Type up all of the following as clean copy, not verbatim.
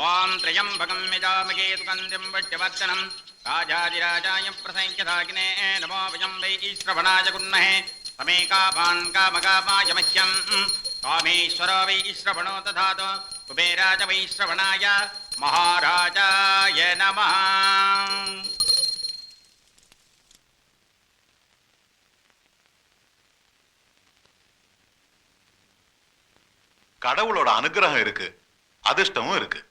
ஓம் த்ரியம்பகம் யஜாமகே சுகந்திம் வஷ்யவர்தனம் ராஜாதிராஜாய பிரசங்கிதாகினே நமோ வயம் வைஸ்ரவணாய குர்மஹே சமேகாபான் காமகாமாய மஹ்யம் காமேஸ்வரோ வைஸ்ரவணோ ததாது குபேராஜ வைஸ்ரவணாய மகாராஜாய நமः. கடவுளோட அனுகிரகம் இருக்கு, அதிர்ஷ்டமும் இருக்கு.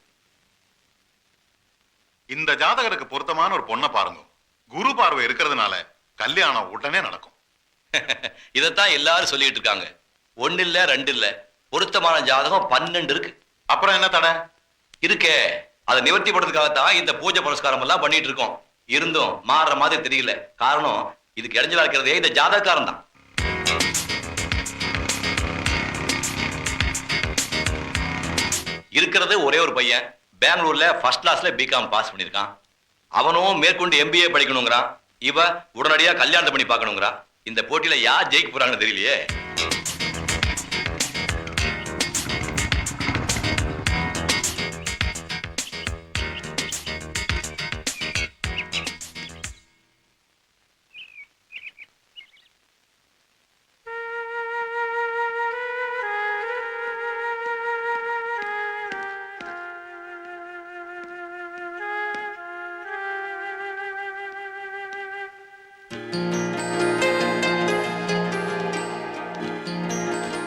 இந்த ஜாதகருக்கு பொருத்தமான ஒரு பொண்ணை பாருங்க. குரு பார்வை இருக்கிறதுனால கல்யாணம் உடனே நடக்கும். இதத்தான் எல்லாரும் சொல்லிட்டு இருக்காங்க. ஒன்னு இல்ல ரெண்டு இல்ல, பொருத்தமான ஜாதகம் 12 இருக்கு. அப்புறம் என்ன தடை இருக்கே? அதை நிவர்த்தி பண்றதுக்காகத்தான் இந்த பூஜை புரஸ்காரம் எல்லாம் பண்ணிட்டு இருக்கோம். இருந்தும் மாறுற மாதிரி தெரியல. காரணம் இதுக்கு இடைஞ்சலா இருக்கிறதே இந்த ஜாதகக்காரன் தான். இருக்கிறது ஒரே ஒரு பையன், பெங்களூர்ல ஃபர்ஸ்ட் கிளாஸ்ல பிகாம் பாஸ் பண்ணிருக்கான். அவனும் மேற்கொண்டு MBA படிக்கணுங்கிறான். இவ உடனடியா கல்யாணம் பண்ணி பார்க்கணுங்கிறான். இந்த போட்டியில யார் ஜெயிக்க போறாங்கன்னு தெரியலையே.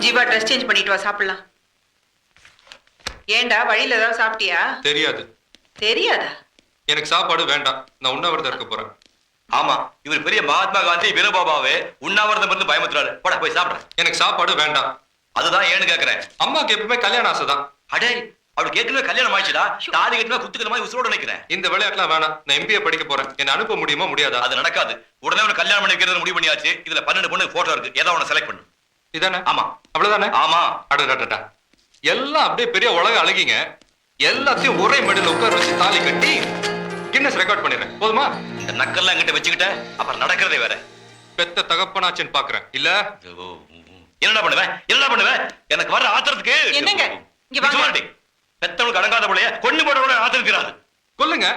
ஜீவா, ட்ரெஸ் சேஞ்ச் பண்ணிட்டு வா, சாப்பிடலாம். ஏண்டா, வழியில ஏதாவது சாப்பிட்டியா? தெரியாது. தெரியாதா? எனக்கு சாப்பாடு வேண்டாம், நான் உண்ணாவிரதம் இருக்க போறேன். ஆமா, இவர் பெரிய மகாத்மா காந்தி வினோபாபாவே உண்ணாவிரதம் இருந்து பயமுத்துறாரு. போட போய் சாப்பிடுறேன். எனக்கு சாப்பாடு வேண்டாம். அதுதான் ஏன்னு கேக்குறேன். அம்மாக்கு எப்பவுமே கல்யாண ஆசைதான். அடே, அவளுக்கு ஏற்கனவே கல்யாணம் ஆயிடுச்சுடா. தாலி கட்டினா குத்துக்கிற மாதிரி உசுரோட நினைக்கிறேன். இந்த விளையாட்டுலாம் வேணாம். நான் MBA படிக்க போறேன். என்ன அனுப்ப முடியுமா முடியாதா? அது நடக்காது. உடனே ஒரு கல்யாணம் பண்ணி வைக்கிறது முடிவு பண்ணியாச்சு. இதுல 12 பொண்ணு போட்டோ இருக்கு. ஏதாவது ஒண்ணு செலக்ட் பண்ணு. இதானே? ஆமா. அவ்வளவுதானே? ஆமா. அடடடடா, எல்லாம் அப்படியே பெரிய உலக அழகிங்க. எல்லாத்தையும் ஒரே மெடல் உட்கார வச்சு தாலி கட்டி கின்னஸ் ரெக்கார்ட் பண்ணிடுறேன். போதுமா? இந்த நக்கல்லாம் என்கிட்ட வச்சுக்கிட்ட அப்புறம் நடக்கிறதே வேற. பெத்த தகப்பனாச்சுன்னு பாக்குறேன் இல்ல. என்னடா பண்ணுவேன்? என்னடா பண்ணுவேன்? எனக்கு வர ஆத்திரத்துக்கு என்னங்க இங்க வாங்க. பெத்தவனுக்கு அடங்காத போலயே கொண்டு போட கூட ஆத்திரக்கிறாரு. கொல்லுங்க,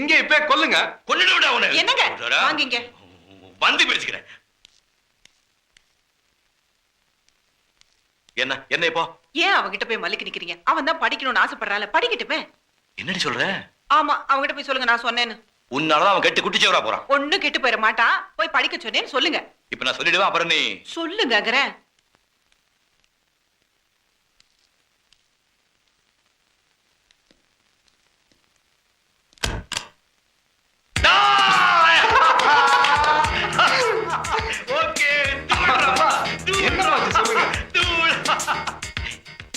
இங்க இப்ப கொல்லுங்க. கொண்டுட்டு விட உன. என்னங்க வாங்கிங்க. வந்து பேசிக்கிறேன். என்ன என்ன இப்போ? ஏன் அவங்கிட்ட போய் மல்லிக்கு நிக்கிறீங்க? அவன் தான் படிக்கணும்னு ஆசைப்படுறால, படிக்கட்டுமே. என்னடி சொல்ற? ஆமா, அவங்கிட்ட போய் சொல்லுங்க நான் சொன்னேன்னு. உன்னாலதான் அவன் கெட்டு குட்டிச்சவரா போறான். ஒண்ணும் கெட்டு போயிட மாட்டான். போய் படிக்க சொன்னேன்னு சொல்லுங்க. இப்ப நான் சொல்லிடுவேன், அப்புறம் நீ சொல்லுங்க.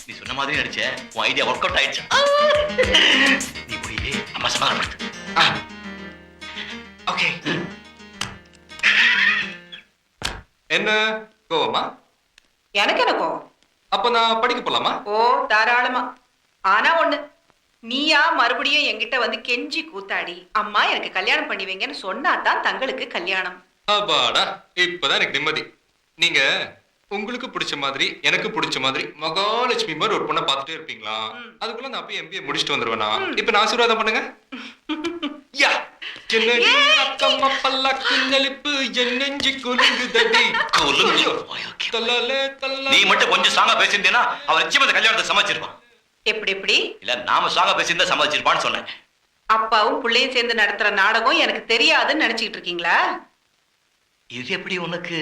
நீ சொன்ன மாதிரி நடிச்ச. உன் ஐடியா ஒர்க் அவுட் ஆயிடுச்சு. நீ போய் அம்மா சமாதானப்படுத்து. ஓகே. என்ன கோவமா? எனக்கு என்ன கோவம்? அப்ப நான் படிக்க போலாமா? ஓ, தாராளமா. ஆனா ஒண்ணு, நீயா மறுபடியும் என்கிட்ட வந்து கெஞ்சி கூத்தாடி அம்மா எனக்கு கல்யாணம் பண்ணி வைங்கன்னு சொன்னாதான் தங்களுக்கு கல்யாணம். அப்பாடா, இப்பதான் எனக்கு நிம்மதி. நீங்க உங்களுக்கு பிடிச்ச மாதிரி எனக்கு பிடிச்ச மாதிரி மகாலட்சுமி மாதிரி ஒரு பொண்ணை பார்த்துட்டே இருப்பீங்களா? அதுக்குள்ள நான் போய் MBA முடிச்சுட்டு வந்துருவேனா? இப்ப நான் ஆசீர்வாதம் பண்ணுங்க. யா என்னடி பல்லக்கு நெளிப்பு என்னெஞ்சி குலுங்குதடி குலுங்கு. நீ மட்டும் கொஞ்சம் சாங்கா பேசியிருந்தேன்னா அவன் நிச்சயமா இந்த கல்யாணத்தை சமாளிச்சிருப்பான். எப்படி? இல்ல, நாம சாங்கா பேசியிருந்தா சமாளிச்சிருப்பான்னு சொன்னேன். அப்பாவும் பிள்ளையும் சேர்ந்து நடத்துற நாடகம் எனக்கு தெரியாதுன்னு நினைச்சுக்கிட்டு இருக்கீங்களா? இது எப்படி உனக்கு?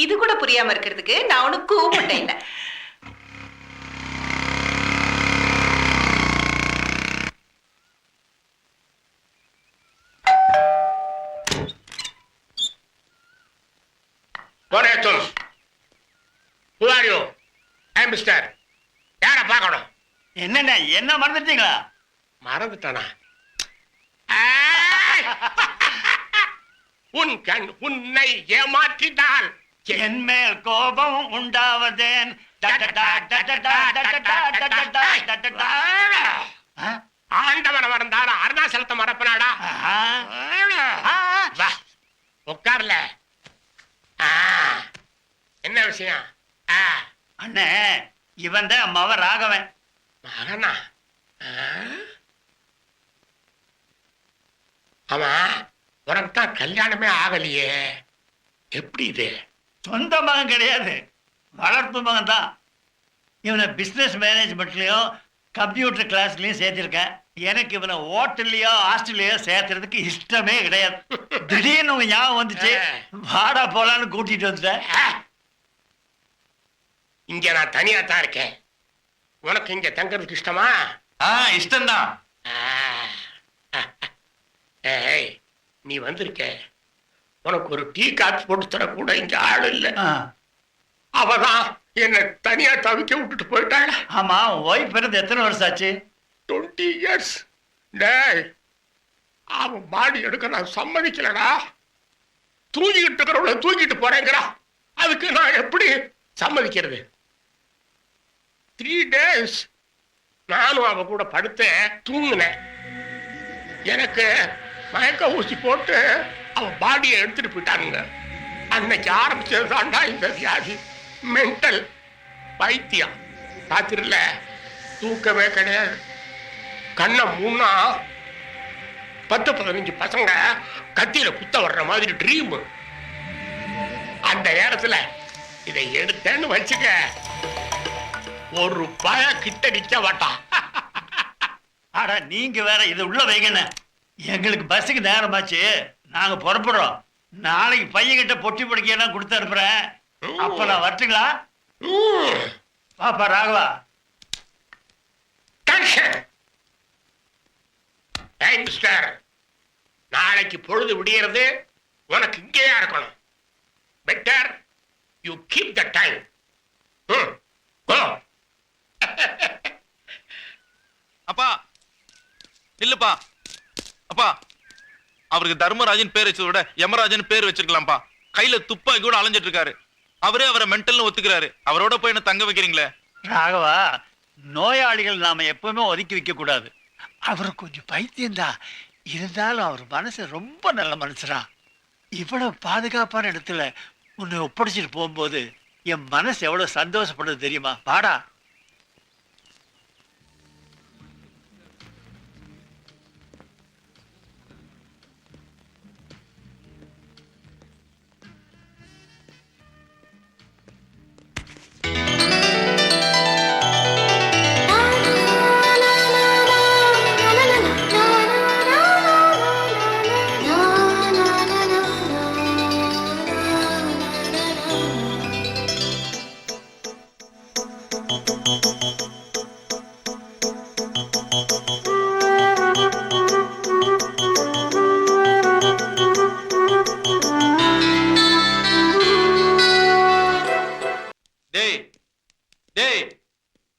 இது கூட புரியாம இருக்கிறதுக்கு நான் உனக்கு கூப்பிட்டேன். இல்ல என்னண்ணே, என்ன மறந்துட்டீங்களா? மறந்துட்டானா? உன் கண் உன்னை ஏமாற்றினால் என் மேல் கோபம் உண்டாவதேன். ஆண்டவன் மறந்தாரா அருணாசலத்தை மறப்பனாடா? உட்கார்ல. என்ன விஷயம்? அண்ணே, இவன் தான் மவ ராகவன். மகனா? ஆமா உனக்கு தான் கல்யாணமே ஆகலையே, எப்படி இது? சொந்த மகன் கிடையாது, வளர்ப்பு மகன் தான். இவனை பிஸ்னஸ் மேனேஜ்மெண்ட்லயும் கம்ப்யூட்டர் கிளாஸ்லயும் சேர்த்திருக்கேன். எனக்கு இவனை ஹோட்டல்லையோ ஹாஸ்டல்லையோ சேர்த்துறதுக்கு இஷ்டமே கிடையாது. திடீர்னு உங்க ஞாபகம் வந்துச்சு, வாடா போலான்னு கூட்டிட்டு வந்துட்டேன். இங்க நான் தனியா தான் இருக்கேன். உனக்கு இங்க தங்கறதுக்கு இஷ்டமா? இஷ்டம்தான். ஏய், நீ வந்திருக்க, உனக்கு ஒரு டீ காப்பி போட்டு தர கூட இங்க ஆள் இல்ல. அவதான் என்ன தனியா தவிக்க விட்டுட்டு போயிட்டாள். ஆமா, ஒய்ஃப் பிறந்து எத்தனை வருஷம் ஆச்சு? 20 years. டேய், அவன் மாடி எடுக்க நான் சம்மதிக்கலடா. தூங்கிட்டு இருக்கிறவள தூங்கிட்டு போறேங்கிறா, அதுக்கு நான் எப்படி சம்மதிக்கிறது? 3 days நானும் அவ கூட படுத்து தூங்கினேன். எனக்கு மயக்க ஊசி போட்டு அவ பாடியை எடுத்துட்டு போயிட்டானுங்க. அன்னைக்கு ஆரம்பிச்சதுதான்டா இந்த வியாதி, மென்டல் பைத்தியம். ராத்திரில தூக்கமே கிடையாது. கண்ணை மூணா 10-15 பசங்க கத்தியில குத்த வர்ற மாதிரி ட்ரீம். அந்த நேரத்துல இதை எடுத்தேன்னு வச்சுக்க, ஒரு பய கிட்ட நிக்க மாட்டான். ஆடா நீங்க வேற, இது உள்ள வைக்கண. எங்களுக்கு பஸ்ஸுக்கு நேரமாச்சு, நாங்க புறப்படுறோம். நாளைக்கு பையன்கிட்ட பொட்டி படுக்கையெல்லாம் கொடுத்து அனுப்புறேன். அப்ப நான் வரட்டுங்களா? பாப்பா ராகவா. மிஸ்டர், நாளைக்கு பொழுது விடியறது உனக்கு இங்கேயா இருக்கணும். Better you keep the time. அப்பா இல்லப்பா, அப்பா அவருக்கு தர்மராஜன் பேர் வச்சதை விட யமராஜன் பேர் வச்சிருக்கலாம்ப்பா. கையில துப்பாக்கி கூட அலைஞ்சிட்டு இருக்காரு. அவரே அவரை மென்டல்னு ஒத்துக்கிறாரு. அவரோட போய் என்ன தங்க வைக்கிறீங்களே? ராகவா, நோயாளிகள் நாம எப்பவுமே ஒதுக்கி வைக்க கூடாது. அவரு கொஞ்சம் பைத்தியம்தான், இருந்தாலும் அவர் மனசு ரொம்ப நல்ல மனுஷரா. இவ்வளவு பாதுகாப்பான இடத்துல உன்னை ஒப்படைச்சிட்டு போகும்போது என் மனசு எவ்வளவு சந்தோஷப்படுது தெரியுமா? வாடா.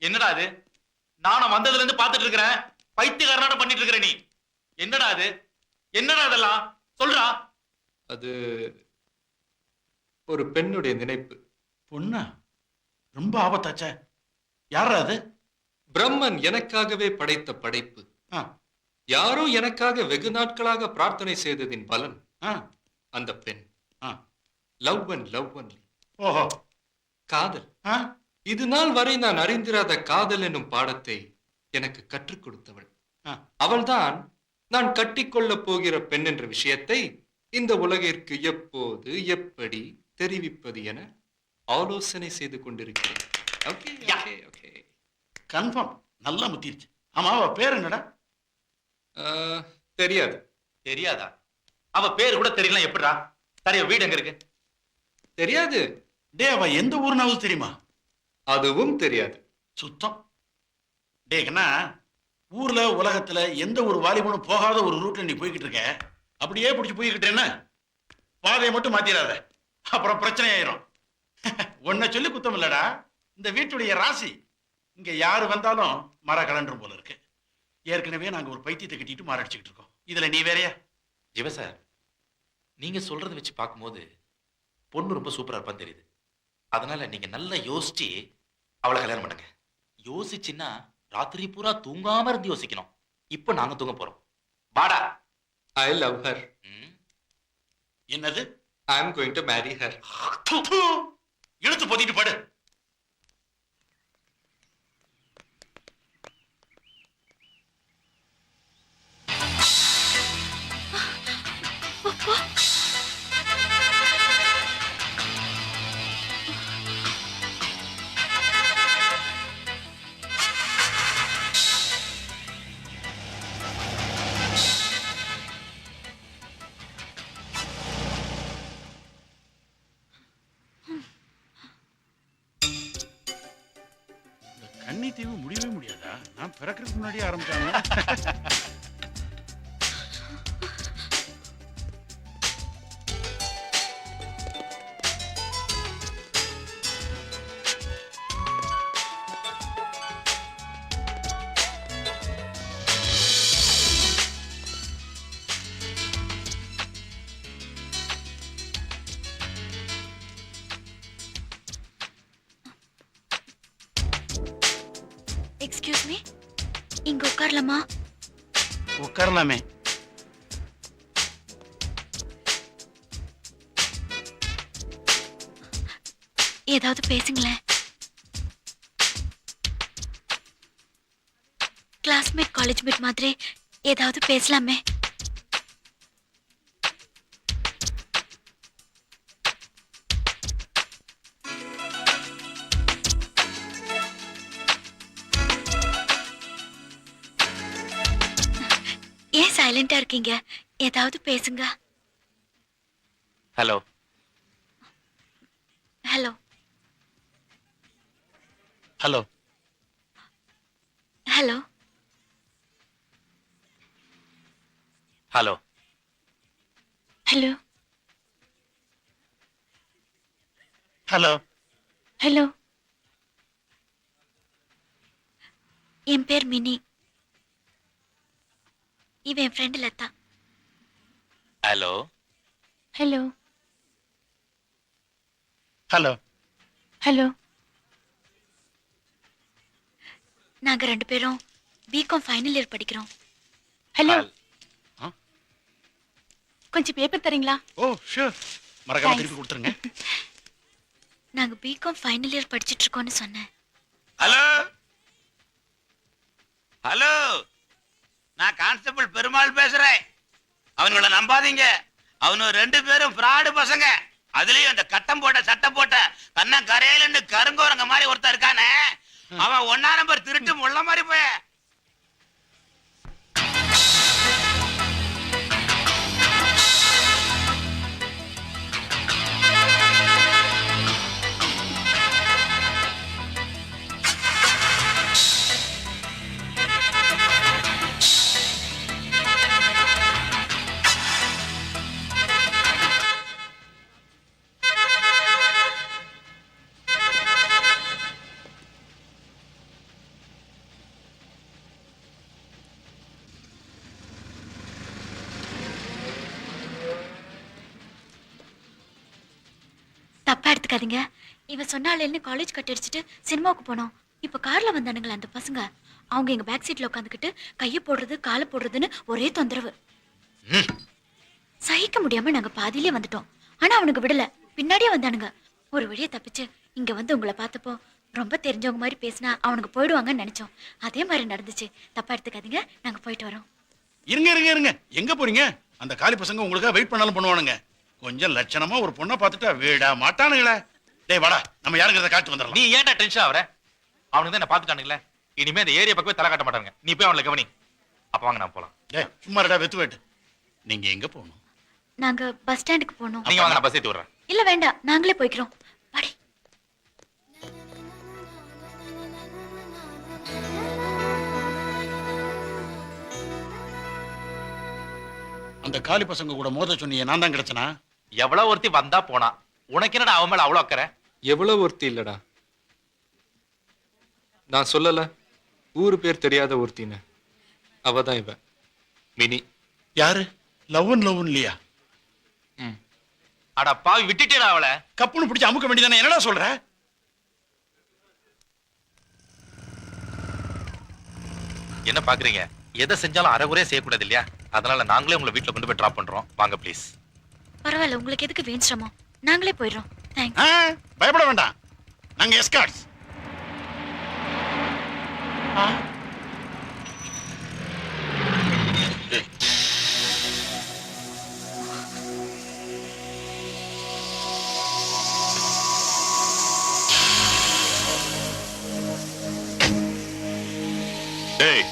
என்னடா அது? நானும் வந்ததுல இருந்து பாத்துட்டு இருக்கிறேன், பைத்தியக்காரனாட பண்ணிட்டு இருக்கிற நீ. என்னடா அது? என்னடா அதெல்லாம் சொல்றா? அது ஒரு பெண்ணுடைய நினைப்பு. பொண்ணா? ரொம்ப ஆபத்தாச்சே. யாரா அது? பிரம்மன் எனக்காகவே படைத்த படைப்பு. யாரோ எனக்காக வெகு நாட்களாக பிரார்த்தனை செய்ததின் பலன் அந்த பெண். Love and love only. ஓஹோ, காதல். இது நாள் வரை நான் அறிந்திராத காதல் என்னும் பாடத்தை எனக்கு கற்றுக் கொடுத்தவள். அவள்தான் நான் கட்டிக்கொள்ளப் போகிற பெண் என்ற விஷயத்தை இந்த உலகிற்கு எப்போது எப்படி தெரிவிப்பது என ஆலோசனை செய்து கொண்டிருக்கிறேன். Okay okay okay, confirm. நல்லா முத்திருச்சு. ஆமா, அவ பேர் என்னடா? தெரியாது. தெரியாதா? அவ பேர் கூட தெரியல எப்படிடா? சரி, வீடு எங்க இருக்கு? தெரியாது. டே, அவ எந்த ஊர்னாவது தெரியுமா? அதுவும் தெரியாது. சுத்தம். டேக்கண்ணா, ஊர்ல உலகத்துல எந்த ஒரு வாலிபனும் போகாத ஒரு ரூட்ல நீ போய்கிட்டு இருக்க. அப்படியே பிடிச்சி போய்கிட்டேன்னா பாதையை மட்டும் மாத்திராத, அப்புறம் பிரச்சனை ஆயிரும். உன்னை சொல்லி குத்தம் இல்லடா, இந்த வீட்டுடைய ராசி. இங்க யாரு வந்தாலும் மர கலண்டரும் போல இருக்கு. ஏற்கனவே நாங்க ஒரு பைத்தியத்தை கட்டிட்டு மாரடிச்சுக்கிட்டு இருக்கோம், இதுல நீ வேறையா? ஜிவ சார், நீங்க சொல்றதை வச்சு பார்க்கும்போது பொண்ணு ரொம்ப சூப்பரா இருப்பான்னு தெரியுது. அதனால நீங்க நல்லா யோசிச்சு அவளை கல்யாணம் பண்ணுங்க. யோசிச்சுன்னா ராத்திரி பூரா தூங்காம இருந்து யோசிக்கணும். இப்ப நாங்க தூங்க போறோம். வாடா. I love her. என்னது? I am going to marry her. இழுத்து பொத்திட்டு படு. பிறக்கிறதுக்கு முன்னாடியே ஆரம்பிச்சாங்க. எக்ஸ்கியூஸ் மீ, இங்க உட்காரலாமா? உட்காரலாமே. ஏதாவது பேசுங்களேன். கிளாஸ்மேட் காலேஜ் மேட் மாதிரி ஏதாவது பேசலாமே. ஏன் சைலண்டா இருக்கீங்க? ஏதாவது பேசுங்க. Hello hello hello hello hello hello hello. Hello. என் பேர் மினி. இவன் என் friend Latha. Hello hello hello. Hello. நாங்க 2 பேரும் பிகாம் ஃபைனல் இயர் படிக்கிறோம். ஹலோ. கொஞ்சம் பேப்பர் தரீங்களா? ஓ ஷூர், மறக்காம திருப்பி கொடுத்துருங்க. நாங்க பிகாம் ஃபைனல் இயர் படிச்சிட்டு இருக்கோம்னு சொன்னேன். ஹலோ ஹலோ, நான் கான்ஸ்டபிள் பெருமாள் பேசுறேன். அவனுங்களை நம்பாதீங்க. அவனு 2 பேரும் ஃப்ராடு பசங்க. அதுலயும் அந்த கட்டம் போட்ட சட்டை போட்ட கண்ண கரையில கருங்கோரங்க மாதிரி ஒருத்தர் இருக்கானே, அவன் 1ஆம் நம்பர் திருட்டு முள்ள மாதிரி போய. தப்பா எடுத்துக்காதீங்க. இவன் சொன்னாலேன்னு காலேஜ் கட் அடிச்சுட்டு சினிமாவுக்கு போனோம். இப்ப கார்ல வந்தானுங்களா அந்த பசங்க. அவங்க எங்க பேக் சீட்ல உட்காந்துக்கிட்டு கையை போடுறது காலை போடுறதுன்னு ஒரே தொந்தரவு. சகிக்க முடியாம நாங்க பாதியிலே வந்துட்டோம். ஆனா அவனுக்கு விடல, பின்னாடியே வந்தானுங்க. ஒரு வழியை தப்பிச்சு இங்க வந்து உங்களை பார்த்தப்போ ரொம்ப தெரிஞ்சவங்க மாதிரி பேசினா அவனுக்கு போயிடுவாங்கன்னு நினைச்சோம். அதே மாதிரி நடந்துச்சு. தப்பா எடுத்துக்காதீங்க, நாங்க போயிட்டு வரோம். இருங்க இருங்க இருங்க, எங்க போறீங்க? அந்த காலி பசங்க உங்களுக்காக வெயிட் பண்ணாலும் பண்ணுவானுங்க. கொஞ்சம் லட்சணமா ஒரு பொண்ணை பார்த்துட்டா வீடா மாட்டானுங்களே. டேய் வாடா, நம்ம யாருங்கிறத காட்டு வந்துடலாம். நீ ஏன்டா டென்ஷன் ஆவற? அவனுக்கு தான் என்ன பாத்துட்டானுங்களே. இனிமே இந்த ஏரியா பக்கமே தலை காட்ட மாட்டாங்க. நீ போய் அவங்கள கவனி. அப்ப வாங்க நான் போலாம். டேய் சும்மா இருடா, வெத்து வேட்டு. நீங்க எங்க போகணும்? நாங்க பஸ் ஸ்டாண்டுக்கு போனோம். நீங்க வாங்க, நான் பஸ் ஏத்தி விடுறேன். இல்ல வேண்டாம், நாங்களே போய்க்கிறோம். வாடி. அந்த காலி பசங்க கூட மோத சொன்னீங்க, நான் தான் கிடைச்சனா? எவ்வளவு ஒருத்தி வந்தா போனா, உனக்கு என்னடா அவன் மேல அவ்வளவு அக்கறை? எவ்வளவு ஒருத்தி இல்லடா. நான் சொல்லல ஊரு பேர் தெரியாத ஒருத்தின்னு. அவதான் இவ மினி. யாரு? லவன் இல்லையா? அட பாவி, விட்டுட்டேடா அவளை. கப்புன்னு பிடிச்சு அமுக்க வேண்டியதானே, என்னடா சொல்ற? என்ன பாக்குறீங்க? எதை செஞ்சாலும் அரைகுறையா செய்யக்கூடாது இல்லையா? அதனால நாங்களே உங்களை வீட்டுல கொண்டு போய் டிராப் பண்றோம். வாங்க ப்ளீஸ். பரவாயில்ல, உங்களுக்கு எதுக்கு வீண் சிரமம்? நாங்களே போயிடுறோம். தேங்க்ஸ். பயப்பட வேண்டாம், நாங்க எஸ்கார்ட்ஸ். டேய்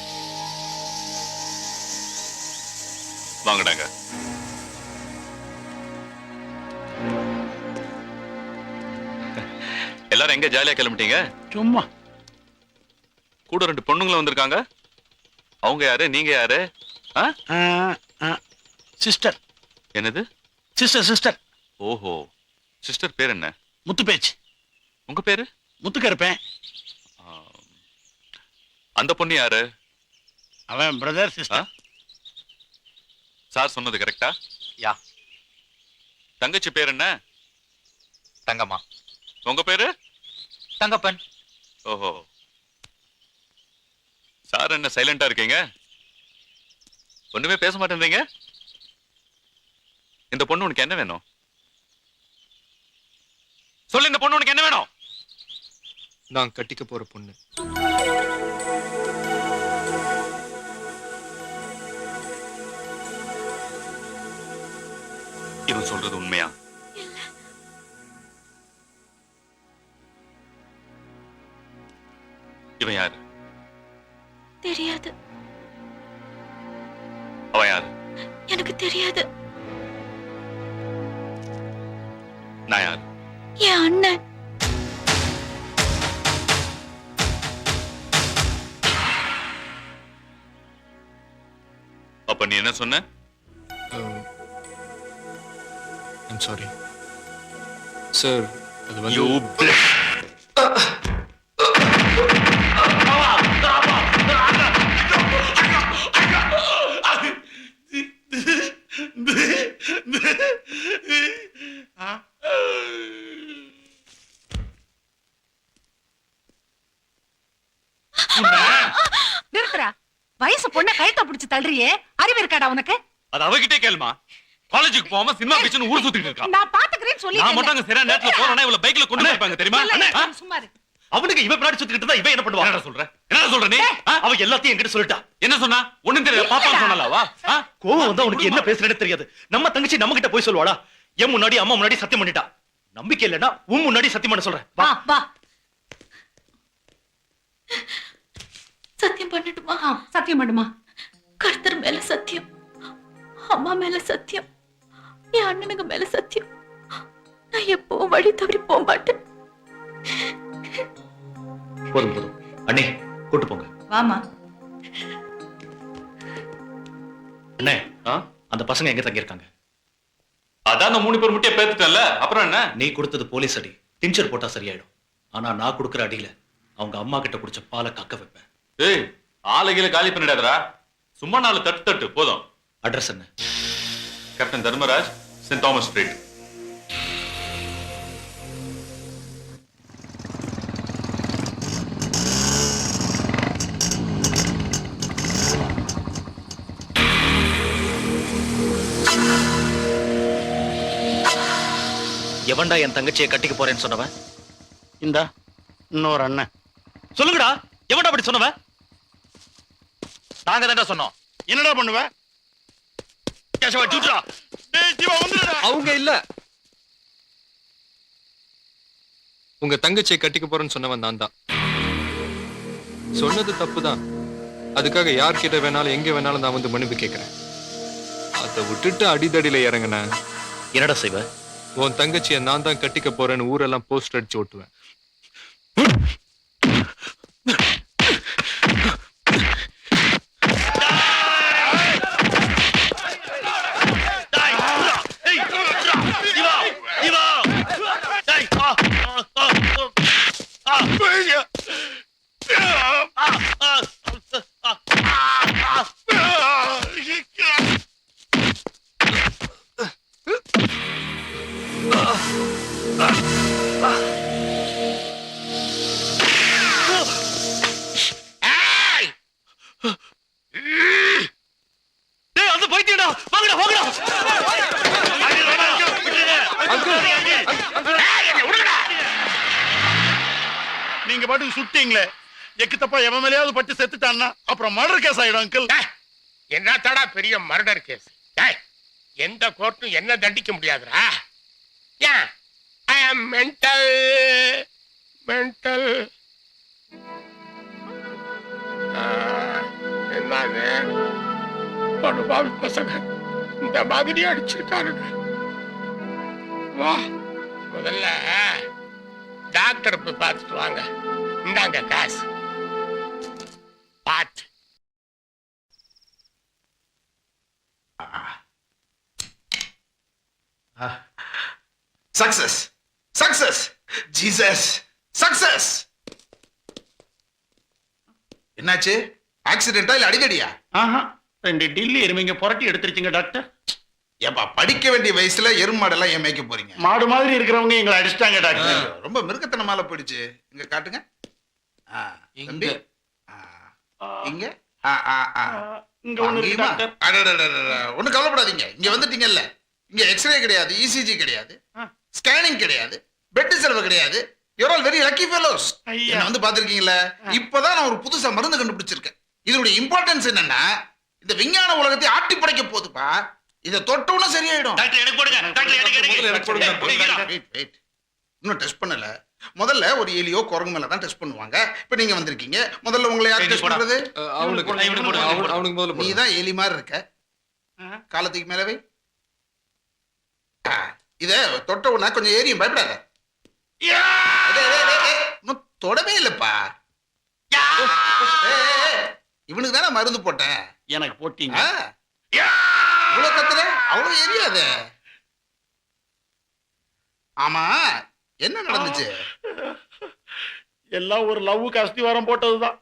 வாங்கடாங்க. எல்லாரும் எங்க ஜாலியா கிளம்பிட்டீங்க? சும்மா கூட 2 பொண்ணுங்களும் வந்திருக்காங்க. அவங்க யாரு நீங்க யாரு? சிஸ்டர். என்னது? Sister sister. ஓஹோ, சிஸ்டர் பேர் என்ன? முத்து பேச்சு. உங்க பேரு? முத்துக்கருப்பேன். அந்த பொண்ணு யாரு? அவன் பிரதர் சிஸ்டர். சார் சொன்னது கரெக்டா? யா. தங்கச்சி பேர் என்ன? தங்கம்மா. உங்க பேரு? தங்கப்பன். ஓஹோ. சார் என்ன சைலண்டா இருக்கீங்க? ஒண்ணுமே பேச மாட்டேன்றீங்க? இந்த பொண்ணு உனக்கு என்ன வேணும்? சொல்லு, இந்த பொண்ணு உனக்கு என்ன வேணும்? நான் கட்டிக்க போற பொண்ணு. இவன் சொல்றது உண்மையா? இவன் யாரு? தெரியாது. அவன் யாரு? எனக்கு தெரியாது. நான் யாரு? என் அண்ணன். அப்ப நீ என்ன சொன்ன? I'm sorry sir. அது வந்து You நிறுத்துறா. வயசு பொண்ண கழுத்த பிடிச்சு தள்ளுறியே, அறிவு இருக்காடா உனக்கு? அது அவகிட்டே கேளுமா. காலேஜுக்கு போகாம சினிமா பீச்னு ஊர் சுத்திட்டு இருக்கா. நான் பாத்துக்கிறேன்னு சொல்லி நான் மட்டும் அங்க சரியான நேரத்துல போறேன்னா இவள பைக்ல கொண்டு போயிருப்பாங்க தெரியுமா? சும்மா இரு. அவனுக்கு இவ பின்னாடி சுத்திட்டு இருந்தா இவ என்ன பண்ணுவா? என்னடா சொல்ற? என்னடா சொல்ற நீ? அவ எல்லாத்தையும் என்கிட்ட சொல்லிட்டா. என்ன சொன்னா? ஒண்ணும் தெரியல. பாப்பா சொன்னாலவா? கோவம் வந்தா உனக்கு என்ன பேசுறேன்னு தெரியாது. நம்ம தங்கச்சி நம்ம கிட்ட போய் சொல்லுவாளா? என் முன்னாடி அம்மா முன்னாடி சத்தியம் பண்ணிட்டா. நம்பிக்கை இல்லைன்னா உன் முன்னாடி சத்தியம் பண்ண சொல்றேன். வா வா. சத்தியம் பண்ணட்டுமா? சத்தியம் பண்ணுமா? கர்த்தர் மேல சத்தியம், அம்மா மேல சத்தியம், என் அண்ணனுங்க மேல சத்தியம். நான் எப்பவும் வழி தவறி போக மாட்டேன். போதும் போதும். அண்ணே கூட்டு போங்க. வாமா. அண்ணே அந்த பசங்க எங்க தங்கி இருக்காங்க? அதான் அந்த 3 பேர் முட்டைய பேத்துட்டல. அப்புறம் என்ன? நீ கொடுத்தது போலீஸ் அடி. டிஞ்சர் போட்டா சரியாயிடும். ஆனா நான் கொடுக்கிற அடியில அவங்க அம்மா கிட்ட குடிச்ச பாலை கக்க வைப்பேன். ஏய், ஆளுகில காலி பண்ணிடாதடா. சும்மா 4 தட்டு தட்டு போதும். அட்ரஸ் என்ன? Captain Dharmaraj, saint Thomas street. எவன்டா என் தங்கச்சியை கட்டிக்க போறேன்னு சொன்னவன்? இந்த இன்னொரு அண்ணன். சொல்லுங்கடா, எவன்டா அப்படி சொன்னவன்? நாங்க தான்டா சொன்னோம். என்னடா பண்ணுவ? கேசவா ஜூட்ரா. டேய் ஜீவா வந்துடா. அவங்க இல்ல. உங்க தங்கச்சியை கட்டிக்க போறேன்னு சொன்னவன் நான் தான். சொன்னது தப்புதான். அதுக்காக யார்கிட்ட வேணாலும் எங்க வேணாலும் நான் வந்து மன்னிப்பு கேட்கிறேன். அதை விட்டுட்டு அடிதடியில இறங்கின என்னடா செய்வ? உன் தங்கச்சியை நான் தான் கட்டிக்க போறேன்னு ஊரெல்லாம் போஸ்டர் அடிச்சு ஓட்டுவேன். நீங்க பாட்டுக்கு சுட்டீங்களே, எக்கு தப்பா எவன் மேலேயாவது பட்டு செத்துட்டான்னா அப்புறம் மர்டர் கேஸ் ஆயிடும் அங்கிள். என்ன தடா பெரிய மர்டர் கேஸ்? எந்த கோர்ட்டும் என்ன தண்டிக்க முடியாதுடா. ஏன்? ஐ அம் மென்டல் மென்டல். என்னது ஒரு பாவி பசங்க இந்த மாதிரி அடிச்சிருக்காருங்க. வா, முதல்ல டாக்டர் போய் பார்த்துட்டு வாங்க. இந்தாங்க காசு. பார்த்து சக்சஸ் சக்சஸ் ஜீசஸ் சக்சஸ். என்னாச்சு? ஆக்சிடென்டா இல்ல அடிதடியா? ஆஹா, 2 டில்லி எருமைங்க புரட்டி எடுத்துருச்சுங்க டாக்டர். ஏப்பா படிக்க வேண்டிய வயசுல எருமாடெல்லாம் ஏன் மேய்க்க போறீங்க? மாடு மாதிரி இருக்கிறவங்க எங்களை அடிச்சிட்டாங்க டாக்டர். ஐயோ, ரொம்ப மிருகத்தனமால போயிடுச்சு. இங்க காட்டுங்க. தம்பி. இங்க இங்க ஒண்ணு இருக்கு டாக்டர். ஒண்ணு கவலைப்படாதீங்க. இங்க வந்துட்டீங்கல்ல, இங்க எக்ஸ்ரே கிடையாது, இசிஜி கிடையாது, ஸ்கேனிங் கிடையாது, பெட் செலவு கிடையாது. You are all very lucky fellows. என்ன வந்து பாத்திருக்கீங்களா? இப்பதான் நான் ஒரு புதுசா மருந்து கண்டுபிடிச்சிருக்கேன். இதனுடைய இம்பார்ட்டன்ஸ் என்னன்னா, இந்த விஞ்ஞான உலகத்தை ஆட்டி படைக்க போகுதுப்பா. இதை தொட்டவுடனே சரியாயிடும். டாக்டர் எனக்கு போடுங்க. டாக்டர் எனக்கு வெயிட் வெயிட், இன்னும் டெஸ்ட் பண்ணல. முதல்ல ஒரு எலியோ குரங்கு மேல தான் டெஸ்ட் பண்ணுவாங்க. இப்ப நீங்க வந்திருக்கீங்க, முதல்ல உங்களை யார் டெஸ்ட் பண்றது? அவனுக்கு முதல்ல நீ தான் எலி மாதிரி இருக்க. காலத்துக்கு மேல வை. இத தொட்ட உடனே கொஞ்சம் ஏரியும், பயப்படாத. இன்னும் தொடவே இல்லப்பா. இவனுக்கு தானே மருந்து போட்டேன். எனக்கு போட்டீங்க. இவ்வளவு கத்துற, அவ்வளவு எரியாத. ஆமா, என்ன நடந்துச்சு? எல்லாம் ஒரு லவ்வுக்கு அஸ்திவாரம் போட்டதுதான்.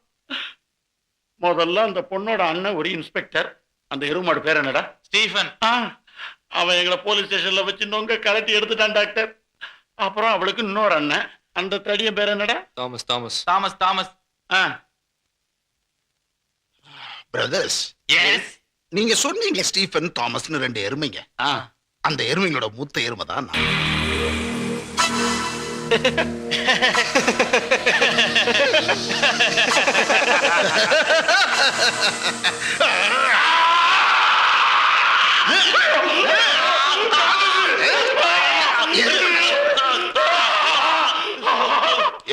முதல்ல அந்த பொண்ணோட அண்ணன் ஒரு இன்ஸ்பெக்டர். அந்த எருமாடு பேர் என்னடா? ஸ்டீஃபன். அவன் எங்களை போலீஸ் ஸ்டேஷன்ல வச்சு நொங்க கலட்டி எடுத்துட்டான் டாக்டர். அப்புறம் அவளுக்கு இன்னொரு அண்ணன். அந்த தடிய பேர் என்னடா? Thomas Thomas Thomas Thomas. Brothers, yes. நீங்க சொன்னீங்க ஸ்டீஃபன் தாமஸ்னு 2 எருமைங்க. அந்த எருமைங்களோட மூத்த எருமை தான் நான்.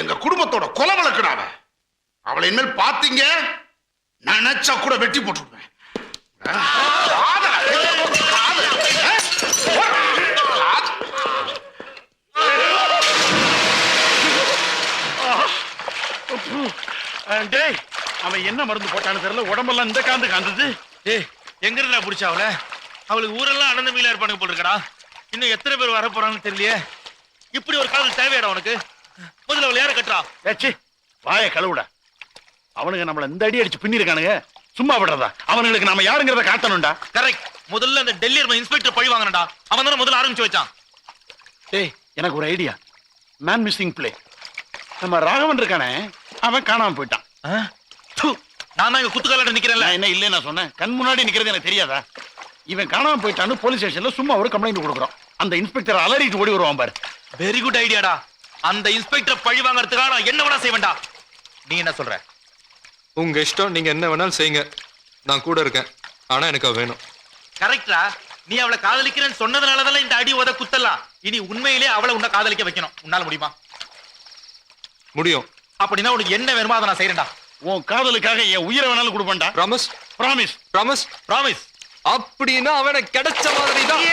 எங்க குடும்பத்தோட கொலை வழக்குடாவ. அவளை இனிமேல் பாத்தீங்க, நினைச்சா கூட வெட்டி போட்டுருவேன். அவன் என்ன மருந்து போட்டான்னு தெரியல, உடம்பெல்லாம் இந்த காந்து காந்தது. எங்க இருந்தா புடிச்சா அவள? அவளுக்கு ஊரெல்லாம் அனந்த மீலா இருப்பானுங்க போல இருக்கடா. இன்னும் எத்தனை பேர் வர போறாங்கன்னு தெரியலையே. இப்படி ஒரு காதல் தேவையாடா உனக்கு? முதல்ல அவளை யார கட்டுறா? ஏச்சி, வாய கழுவுடா. அவனுங்க நம்மள இந்த அடி அடிச்சு பின்னிருக்கானுங்க, சும்மா விடுறதா? அவனுங்களுக்கு நாம யாருங்கிறத காட்டணும்டா. கரெக்ட். முதல்ல அந்த டெல்லி இன்ஸ்பெக்டர் பழி வாங்கணும்டா. அவன் தானே முதல்ல ஆரம்பிச்சு வச்சான். டேய், எனக்கு ஒரு ஐடியா. Man missing play. நம்ம ராகவன் இருக்கானே, அவன் காணாம போயிட்டான். நான் தான் இங்க குத்துக்கால நிக்கிறேன்ல. என்ன இல்ல நான் சொன்னேன், கண் முன்னாடி நிக்கிறது எனக்கு தெரியாதா? இவன் காணாம போயிட்டான்னு போலீஸ் ஸ்டேஷன்ல சும்மா ஒரு கம்ப்ளைண்ட் கொடுக்குறோம். அந்த இன்ஸ்பெக்டர் அலறிட்டு ஓடி வருவான் பாரு. வெரி குட் ஐடியாடா. அந்த இன்ஸ்பெக்டர் பழி வாங்கறதுக்காக நான் என்ன வேணா செய்வேன்டா. நீ என்ன சொல்ற? உங்க இஷ்டம், நீங்க என்ன வேணாலும் செய்யுங்க. நான் கூட இருக்கேன். ஆனா எனக்கு அவ வேணும். கரெக்டா? நீ அவளை காதலிக்கிறேன்னு சொன்னதுனாலதான் இந்த அடி உத குத்தலாம். இனி உண்மையிலே அவளை உன்னை காதலிக்க வைக்கணும். உன்னால முடியுமா? முடியும். அப்படின்னா உனக்கு என்ன வேணுமோ அதை நான் செய்யறேன்டா. உன் காதலுக்காக என் உயிரை வேணாலும் கொடுப்பேன்டா. ப்ராமிஸ். ப்ராமிஸ். ப்ராமிஸ். ப்ராமிஸ். அப்படின்னா அவனை கிடைச்ச மாதிரி தான்.